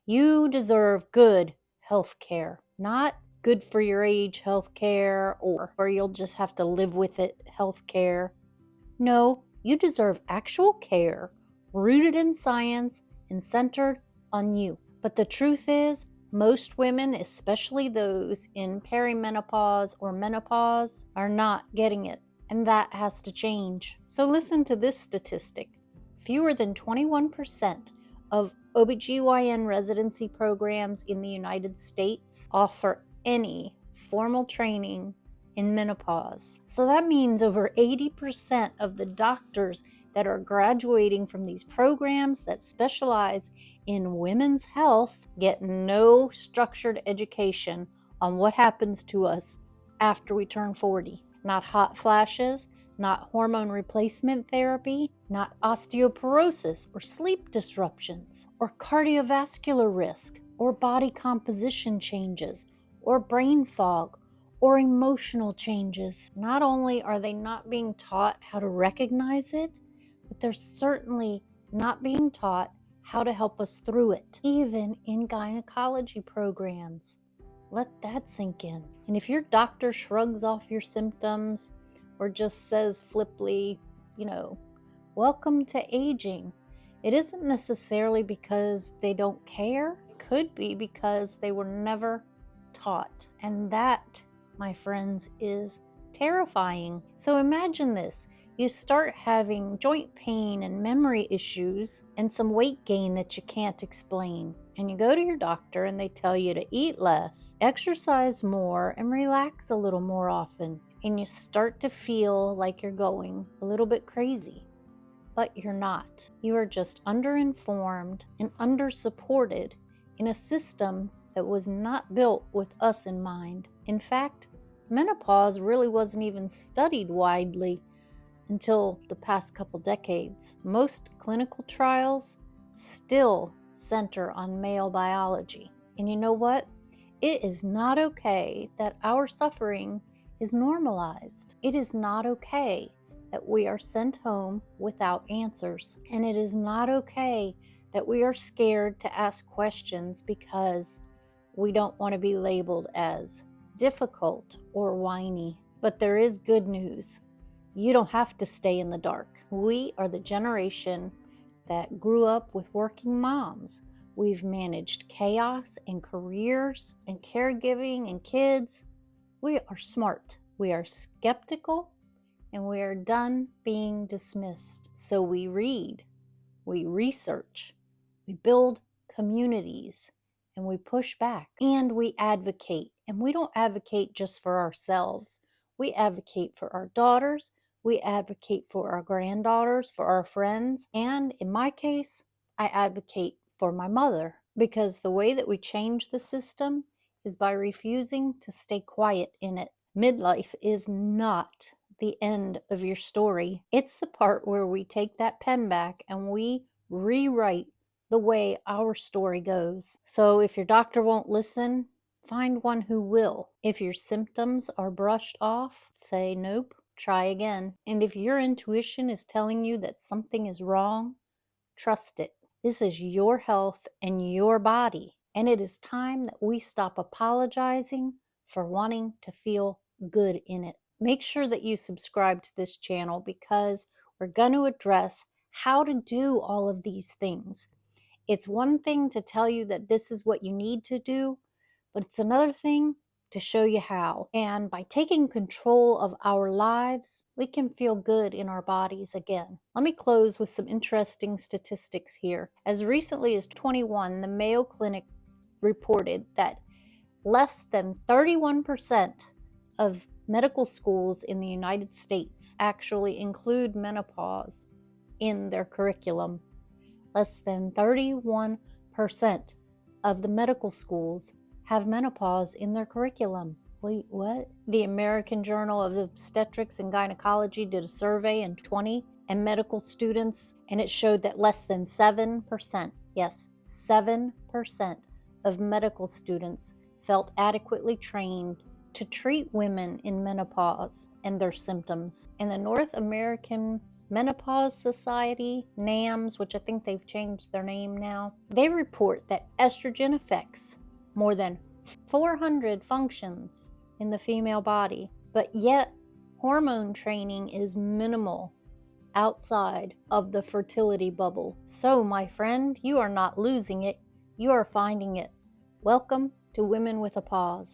You deserve good health care, not good for your age health care or you'll just have to live with it health care. No, you deserve actual care, rooted in science and centered on you. But the truth is, most women, especially those in perimenopause or menopause, are not getting it. And that has to change. So listen to this statistic. Fewer than 21% of OB-GYN residency programs in the United States offer any formal training in menopause. So that means over 80% of the doctors that are graduating from these programs that specialize in women's health get no structured education on what happens to us after we turn 40. Not hot flashes, not hormone replacement therapy, not osteoporosis or sleep disruptions, or cardiovascular risk, or body composition changes, or brain fog, or emotional changes. Not only are they not being taught how to recognize it, but they're certainly not being taught how to help us through it, even in gynecology programs. Let that sink in. And if your doctor shrugs off your symptoms or just says flippantly, welcome to aging, it isn't necessarily because they don't care. It could be because they were never taught. And that, my friends, is terrifying. So imagine this. You start having joint pain and memory issues and some weight gain that you can't explain. And you go to your doctor and they tell you to eat less, exercise more, and relax a little more often. And you start to feel like you're going a little bit crazy. But you're not. You are just underinformed and undersupported in a system that was not built with us in mind. In fact, menopause really wasn't even studied widely until the past couple decades. Most clinical trials still center on male biology. And you know what? It is not okay that our suffering is normalized. It is not okay that we are sent home without answers. And it is not okay that we are scared to ask questions because we don't want to be labeled as difficult or whiny. But there is good news. You don't have to stay in the dark. We are the generation that grew up with working moms. We've managed chaos and careers and caregiving and kids. We are smart. We are skeptical, and we are done being dismissed. So we read, we research, we build communities, and we push back, and we advocate. And we don't advocate just for ourselves. We advocate for our daughters, we advocate for our granddaughters, for our friends, and in my case, I advocate for my mother, because the way that we change the system is by refusing to stay quiet in it. Midlife is not the end of your story. It's the part where we take that pen back and we rewrite the way our story goes. So if your doctor won't listen, find one who will. If your symptoms are brushed off, say nope, try again. And if your intuition is telling you that something is wrong, trust it. This is your health and your body. And it is time that we stop apologizing for wanting to feel good in it. Make sure that you subscribe to this channel because we're going to address how to do all of these things. It's one thing to tell you that this is what you need to do, but it's another thing to show you how. And by taking control of our lives, we can feel good in our bodies again. Let me close with some interesting statistics here. As recently as 21, the Mayo Clinic reported that less than 31% of medical schools in the United States actually include menopause in their curriculum. Less than 31% of the medical schools have menopause in their curriculum. Wait, what? The American Journal of Obstetrics and Gynecology did a survey in 20 and medical students, and it showed that less than 7%, yes, 7% of medical students felt adequately trained to treat women in menopause and their symptoms. And the North American Menopause Society, NAMS, which I think they've changed their name now, they report that estrogen affects more than 400 functions in the female body, but yet hormone training is minimal outside of the fertility bubble. So, my friend, you are not losing it, you are finding it. Welcome to Women with a Pause.